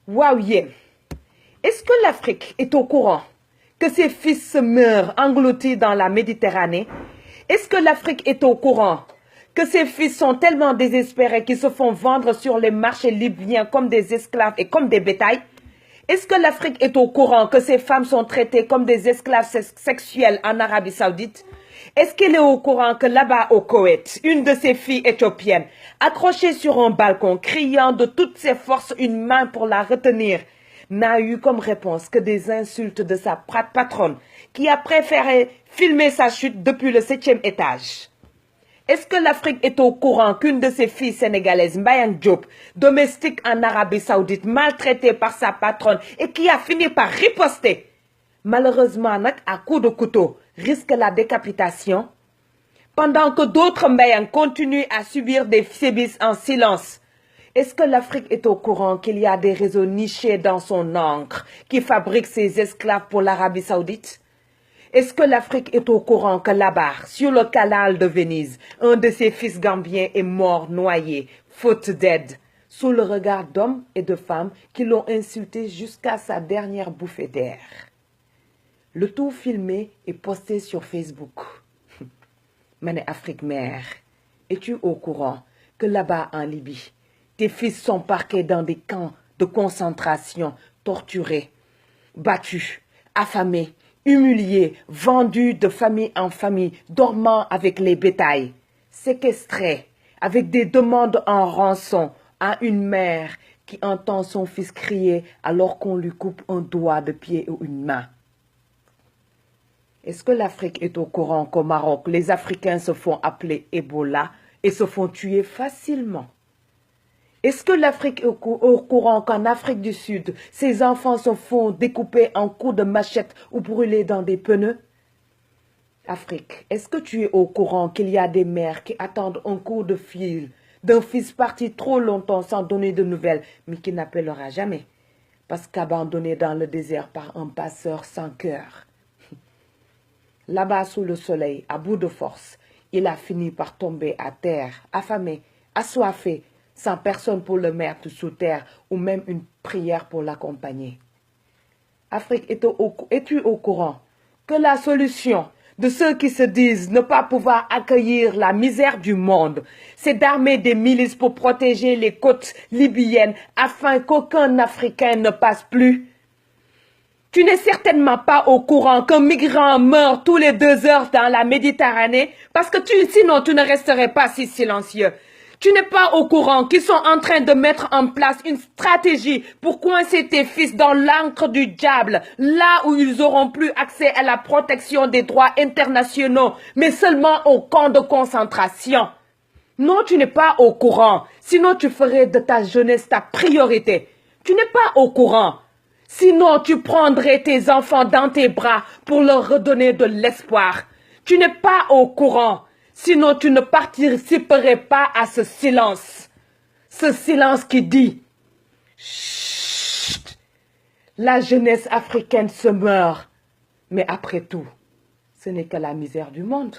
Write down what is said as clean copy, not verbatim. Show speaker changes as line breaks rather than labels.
Waouh, yeah. Est-ce que l'Afrique est au courant que ses fils se meurent engloutis dans la Méditerranée? Est-ce que l'Afrique est au courant que ses fils sont tellement désespérés qu'ils se font vendre sur les marchés libyens comme des esclaves et comme des bétails? Est-ce que l'Afrique est au courant que ces femmes sont traitées comme des esclaves sexuels en Arabie Saoudite? Est-ce qu'elle est au courant que là-bas au Koweït, une de ses filles éthiopiennes, accrochée sur un balcon, criant de toutes ses forces une main pour la retenir, n'a eu comme réponse que des insultes de sa patronne, qui a préféré filmer sa chute depuis le 7e étage? Est-ce que l'Afrique est au courant qu'une de ses filles sénégalaises, Mbayang Diop, domestique en Arabie Saoudite, maltraitée par sa patronne et qui a fini par riposter, malheureusement à coups de couteau, risque la décapitation, pendant que d'autres Mbayang continuent à subir des sévices en silence? Est-ce que l'Afrique est au courant qu'il y a des réseaux nichés dans son encre qui fabriquent ses esclaves pour l'Arabie Saoudite? Est-ce que l'Afrique est au courant que là-bas, sur le canal de Venise, un de ses fils gambiens est mort noyé, faute d'aide, sous le regard d'hommes et de femmes qui l'ont insulté jusqu'à sa dernière bouffée d'air? Le tout filmé et posté sur Facebook. Mané Afrique mère, es-tu au courant que là-bas en Libye, tes fils sont parqués dans des camps de concentration, torturés, battus, affamés, humiliés, vendus de famille en famille, dormant avec les bétails, séquestrés, avec des demandes en rançon à une mère qui entend son fils crier alors qu'on lui coupe un doigt de pied ou une main? Est-ce que l'Afrique est au courant qu'au Maroc, les Africains se font appeler Ebola et se font tuer facilement? Est-ce que l'Afrique est au courant qu'en Afrique du Sud, ces enfants se font découper en coups de machette ou brûler dans des pneus? Afrique, est-ce que tu es au courant qu'il y a des mères qui attendent un coup de fil d'un fils parti trop longtemps sans donner de nouvelles, mais qui n'appellera jamais, parce qu'abandonné dans le désert par un passeur sans cœur? Là-bas sous le soleil, à bout de force, il a fini par tomber à terre, affamé, assoiffé, sans personne pour le mettre sous terre ou même une prière pour l'accompagner. Afrique, es-tu au courant que la solution de ceux qui se disent ne pas pouvoir accueillir la misère du monde, c'est d'armer des milices pour protéger les côtes libyennes afin qu'aucun Africain ne passe plus? Tu n'es certainement pas au courant qu'un migrant meurt tous les 2 heures dans la Méditerranée parce que sinon tu ne resterais pas si silencieux. Tu n'es pas au courant qu'ils sont en train de mettre en place une stratégie pour coincer tes fils dans l'encre du diable, là où ils n'auront plus accès à la protection des droits internationaux, mais seulement au camp de concentration. Non, tu n'es pas au courant, sinon tu ferais de ta jeunesse ta priorité. Tu n'es pas au courant. Sinon, tu prendrais tes enfants dans tes bras pour leur redonner de l'espoir. Tu n'es pas au courant. Sinon, tu ne participerais pas à ce silence. Ce silence qui dit « Chut, la jeunesse africaine se meurt. » Mais après tout, ce n'est que la misère du monde.